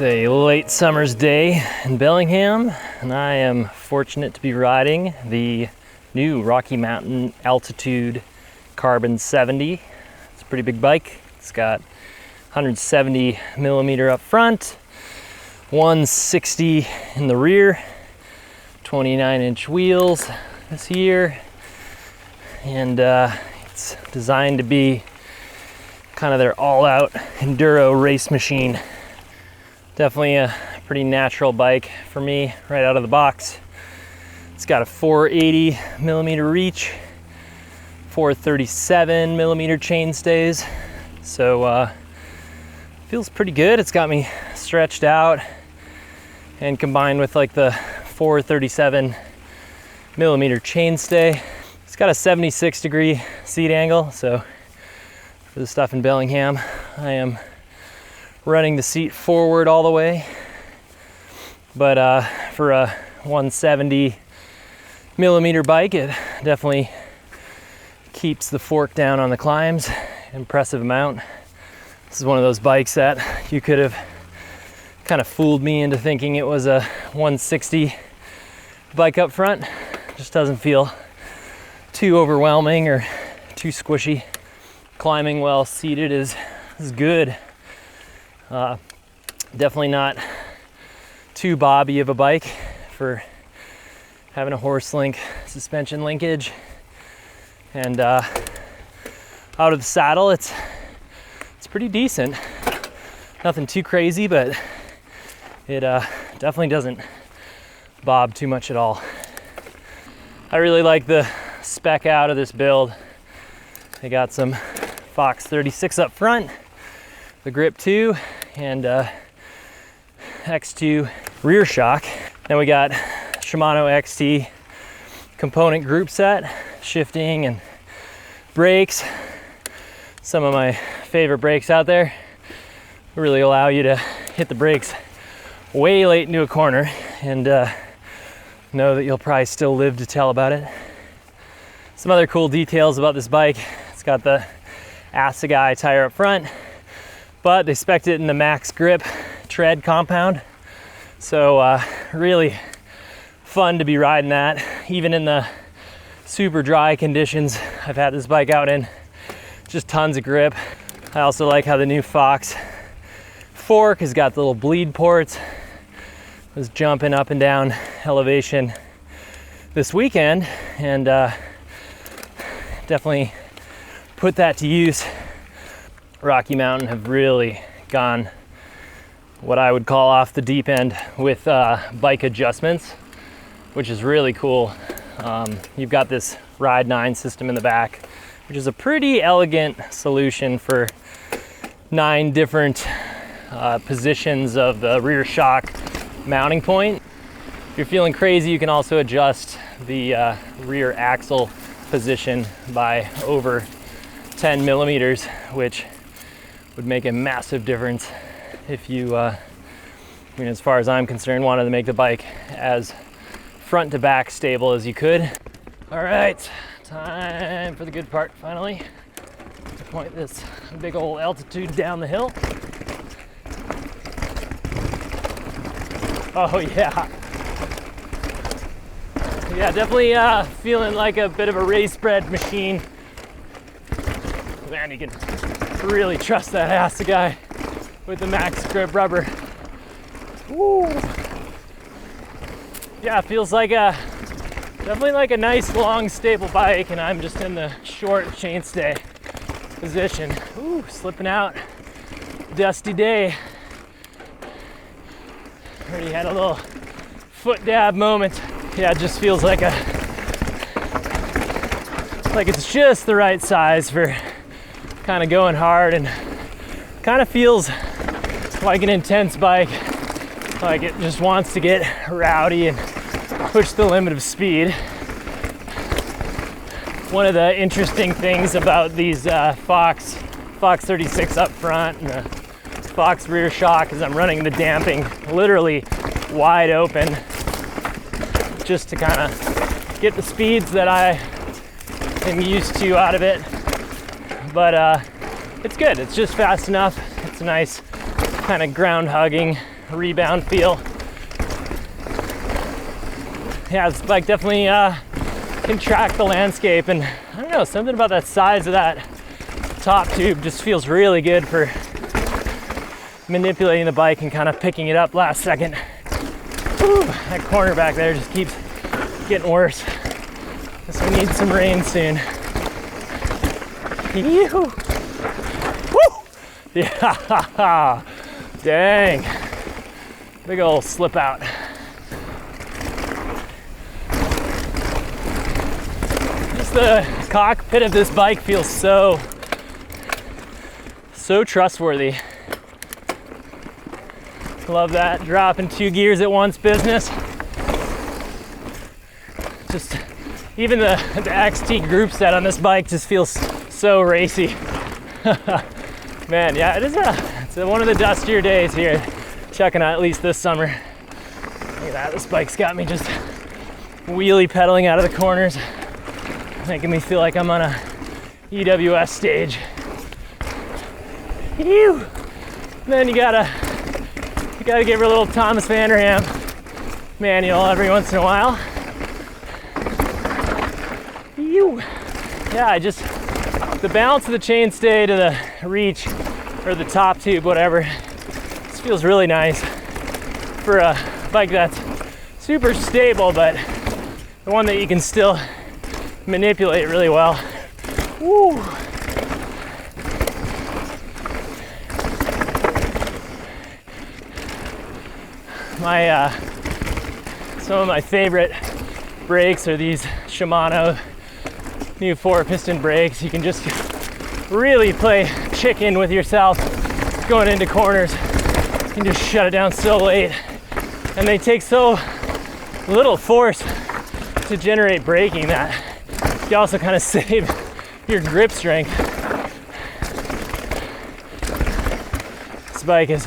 A late summer's day in Bellingham, and I am fortunate to be riding the new Rocky Mountain Altitude Carbon 70. It's a pretty big bike. It's got 170 millimeter up front, 160 in the rear, 29-inch wheels this year, and it's designed to be kind of their all-out enduro race machine. Definitely a pretty natural bike for me right out of the box. It's got a 480 millimeter reach, 437 millimeter chain stays, so feels pretty good. It's got me stretched out, and combined with like the 437 millimeter chain stay, it's got a 76 degree seat angle. So for the stuff in Bellingham, I am running the seat forward all the way, but for a 170 millimeter bike, it definitely keeps the fork down on the climbs. Impressive amount. This is one of those bikes that you could have kind of fooled me into thinking it was a 160 bike up front. Just doesn't feel too overwhelming or too squishy. Climbing while seated is good. Definitely not too bobby of a bike for having a horse link suspension linkage, and out of the saddle it's pretty decent. Nothing too crazy, but it definitely doesn't bob too much at all. I really like the spec out of this build. They got some Fox 36 up front, the Grip 2, and X2 rear shock. Then we got Shimano XT component group set, shifting and brakes. Some of my favorite brakes out there really allow you to hit the brakes way late into a corner and know that you'll probably still live to tell about it. Some other cool details about this bike: it's got the Assegai tire up front, but they spec'd it in the max grip tread compound, so really fun to be riding that even in the super dry conditions I've had this bike out in. Just tons of grip. I also like how the new Fox fork has got the little bleed ports. I was jumping up and down elevation this weekend and definitely put that to use. Rocky Mountain have really gone what I would call off the deep end with bike adjustments, which is really cool. You've got this Ride 9 system in the back, which is a pretty elegant solution for 9 different positions of the rear shock mounting point. If you're feeling crazy, you can also adjust the rear axle position by over 10 millimeters, which would make a massive difference if you, as far as I'm concerned, wanted to make the bike as front to back stable as you could. All right, time for the good part finally, to point this big old Altitude down the hill. Oh yeah. Yeah, definitely feeling like a bit of a race bred machine. Man, you can really trust that Assegai with the max grip rubber. Woo! Yeah, it feels like definitely like a nice long stable bike, and I'm just in the short chainstay position. Ooh, slipping out. Dusty day. Already had a little foot dab moment. Yeah, it just feels like it's just the right size for kind of going hard, and kind of feels like an intense bike, like it just wants to get rowdy and push the limit of speed. One of the interesting things about these Fox 36 up front and the Fox rear shock is I'm running the damping literally wide open, just to kind of get the speeds that I am used to out of it. But it's good. It's just fast enough. It's a nice kind of ground hugging rebound feel. Yeah, this bike definitely can track the landscape, and I don't know, something about that size of that top tube just feels really good for manipulating the bike and kind of picking it up last second. Whew, that corner back there just keeps getting worse. Guess we need some rain soon. Yoo-hoo. Woo! Yeah, dang. Big old slip out. Just the cockpit of this bike feels so trustworthy. Love that dropping 2 gears at once business. Just even the XT group set on this bike just feels so racy. Man, yeah, it's one of the dustier days here. Checking out at least this summer. Look at that, this bike's got me just wheelie pedaling out of the corners, making me feel like I'm on a EWS stage. Ew. Then you gotta give her a little Thomas Vanderham manual every once in a while. Ew. Yeah, the balance of the chainstay to the reach or the top tube, whatever, this feels really nice for a bike that's super stable, but the one that you can still manipulate really well. Woo. Some of my favorite brakes are these Shimano new 4-piston brakes. You can just really play chicken with yourself going into corners. You can just shut it down so late, and they take so little force to generate braking that you also kind of save your grip strength. This bike is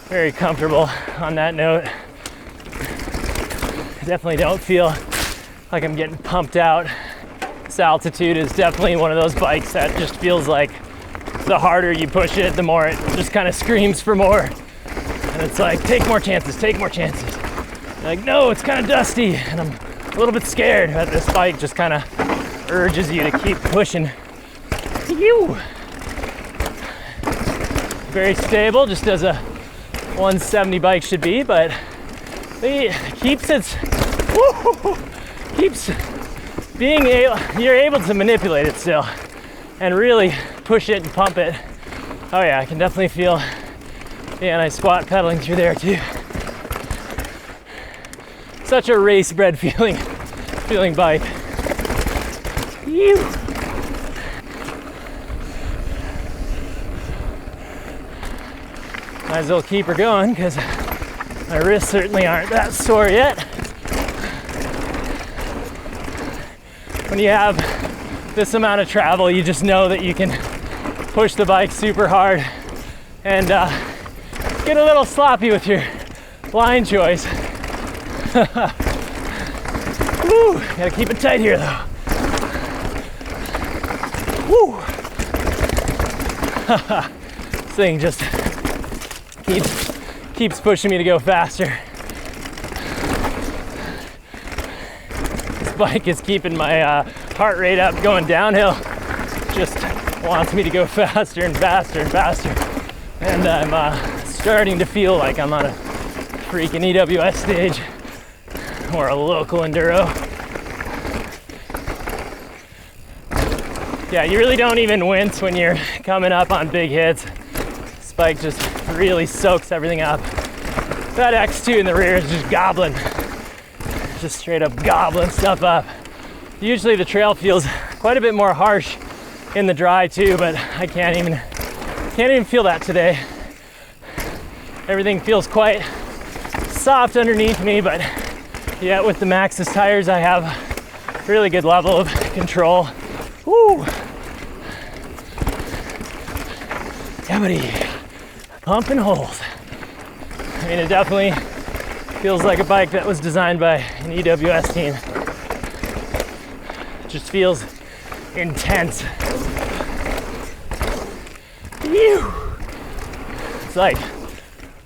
very comfortable on that note. I definitely don't feel like I'm getting pumped out. This altitude is definitely one of those bikes that just feels like the harder you push it, the more it just kind of screams for more. And it's like, take more chances, take more chances. You're like, no, it's kind of dusty, and I'm a little bit scared, but this bike just kind of urges you to keep pushing. Ew. Very stable, just as a 170 bike should be, but it keeps you're able to manipulate it still and really push it and pump it. Oh yeah, I can definitely feel the anti-squat pedaling through there too. Such a race-bred feeling bike. Ew. Might as well keep her going because my wrists certainly aren't that sore yet. When you have this amount of travel, you just know that you can push the bike super hard and get a little sloppy with your line choice. Woo, gotta keep it tight here though. Woo. This thing just keeps pushing me to go faster. This bike is keeping my heart rate up going downhill. Just wants me to go faster and faster and faster. And I'm starting to feel like I'm on a freaking EWS stage or a local enduro. Yeah, you really don't even wince when you're coming up on big hits. This bike just really soaks everything up. That X2 in the rear is just gobbling. Just straight up gobbling stuff up. Usually the trail feels quite a bit more harsh in the dry too, but I can't even feel that today. Everything feels quite soft underneath me, but yeah, with the Maxxis tires, I have a really good level of control. Woo! Yeah, buddy. Pump and hold. I mean, it definitely feels like a bike that was designed by an EWS team. It just feels intense. Ew. It's like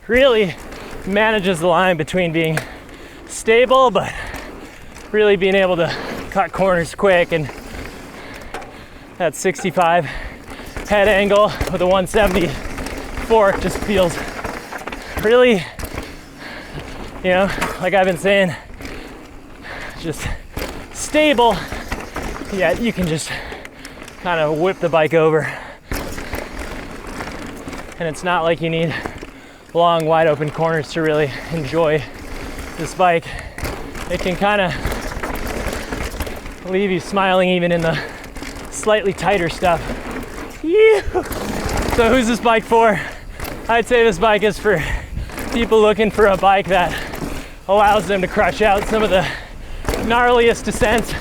really manages the line between being stable but really being able to cut corners quick, and that 65 head angle with a 170 fork just feels really, you know, like I've been saying, just stable, yet you can just kind of whip the bike over. And it's not like you need long, wide open corners to really enjoy this bike. It can kind of leave you smiling even in the slightly tighter stuff. Yeah. So who's this bike for? I'd say this bike is for people looking for a bike that allows them to crush out some of the gnarliest descents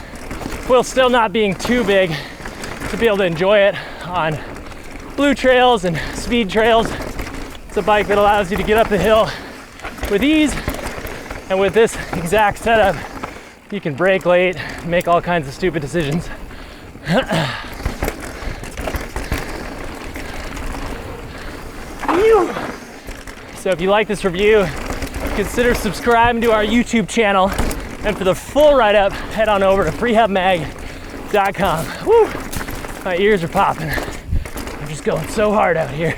while still not being too big to be able to enjoy it on blue trails and speed trails. It's a bike that allows you to get up the hill with ease, and with this exact setup you can brake late, make all kinds of stupid decisions. So if you like this review, consider subscribing to our YouTube channel, and for the full write-up, head on over to freehubmag.com. Woo! My ears are popping. I'm just going so hard out here.